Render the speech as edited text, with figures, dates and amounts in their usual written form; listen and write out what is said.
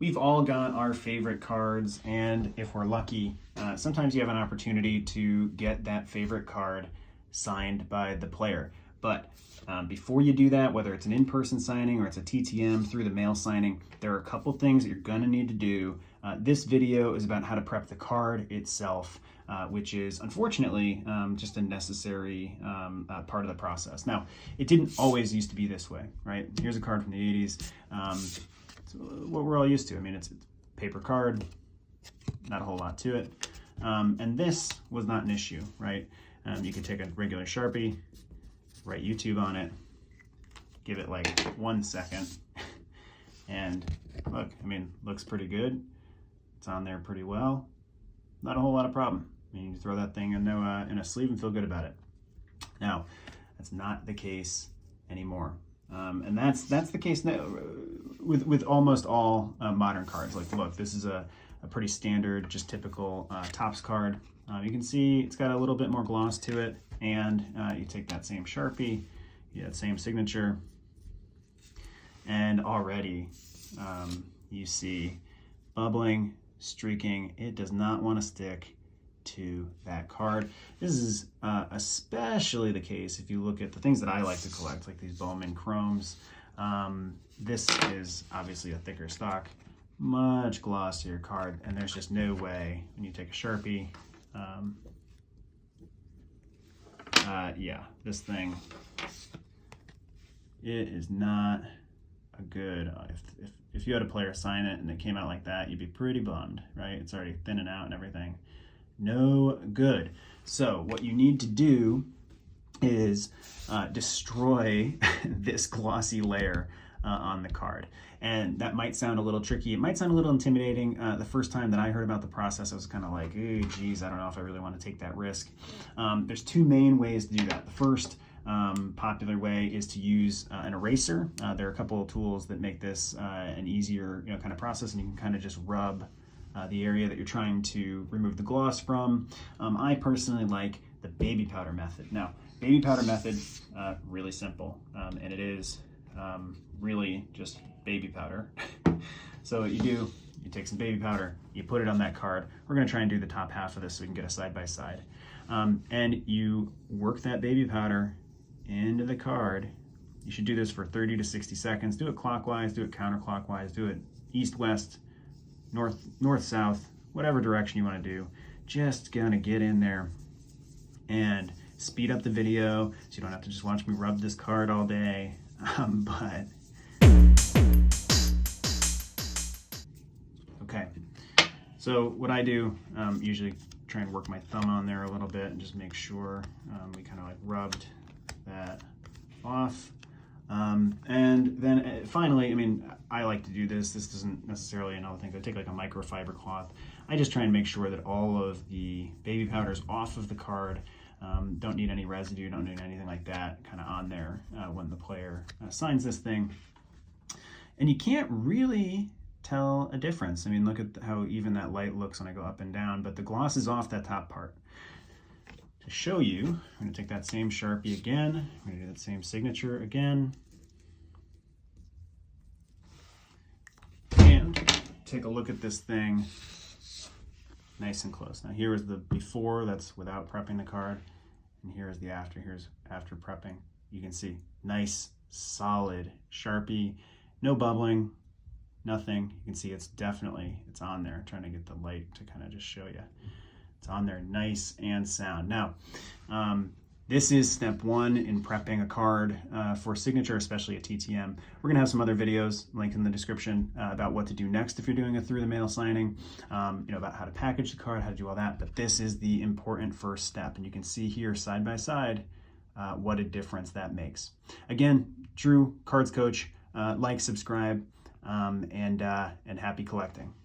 We've all got our favorite cards, and if we're lucky, sometimes you have an opportunity to get that favorite card signed by the player. But before you do that, whether it's an in-person signing or it's a TTM through the mail signing, there are a couple things that you're gonna need to do. This video is about how to prep the card itself, which is unfortunately just a necessary part of the process. Now, it didn't always used to be this way, right? Here's a card from the 80s. It's what we're all used to. I mean, it's a paper card, not a whole lot to it. And this was not an issue, right? You could take a regular Sharpie, write YouTube on it, give it like 1 second, and look, I mean, looks pretty good. It's on there pretty well. Not a whole lot of problem. I mean, you can throw that thing in a sleeve and feel good about it. Now, that's not the case anymore. And that's the case now with almost all modern cards. Like, look, this is a pretty standard, just typical Topps card. You can see it's got a little bit more gloss to it, and you take that same Sharpie, you get that same signature, and already you see bubbling, streaking. It does not want to stick to that card. This is especially the case if you look at the things that I like to collect, like these Bowman Chromes. This is obviously a thicker stock, much glossier card, and there's just no way when you take a Sharpie, yeah, this thing, it is not a good, if you had a player sign it and it came out like that, you'd be pretty bummed, right? It's already thinning out and everything. No good. So what you need to do is destroy this glossy layer on the card. And that might sound a little tricky. It might sound a little intimidating. The first time that I heard about the process, I was kind of like, hey, geez, I don't know if I really want to take that risk. There's two main ways to do that. The first popular way is to use an eraser. There are a couple of tools that make this an easier kind of process, and you can kind of just rub the area that you're trying to remove the gloss from. I personally like the baby powder method. Now, baby powder method, really simple, and it is really just baby powder. So what you do, you take some baby powder, you put it on that card. We're gonna try and do the top half of this so we can get a side-by-side. And you work that baby powder into the card. You should do this for 30 to 60 seconds. Do it clockwise, do it counterclockwise, do it east-west, north-south, whatever direction you want to do. Just gonna get in there and speed up the video so you don't have to just watch me rub this card all day. But okay, so what I do, usually try and work my thumb on there a little bit and just make sure we kind of like rubbed that off. And then finally, I mean, I like to do this. This isn't necessarily another thing. I take like a microfiber cloth. I just try and make sure that all of the baby powder is off of the card. Don't need any residue, don't need anything like that kind of on there when the player signs this thing. And you can't really tell a difference. I mean, look at how even that light looks when I go up and down, but the gloss is off that top part. To show you, I'm going to take that same Sharpie again. I'm going to do that same signature again. And take a look at this thing nice and close. Now here is the before, that's without prepping the card. And here is the after, here's after prepping. You can see nice, solid Sharpie, no bubbling, nothing. You can see it's on there. I'm trying to get the light to kind of just show you. It's on there nice and sound. Now, this is step one in prepping a card for signature, especially a TTM. We're gonna have some other videos linked in the description about what to do next if you're doing a through the mail signing, about how to package the card, how to do all that. But this is the important first step. And you can see here side by side what a difference that makes. Again, Drew, Cards Coach, like, subscribe, and happy collecting.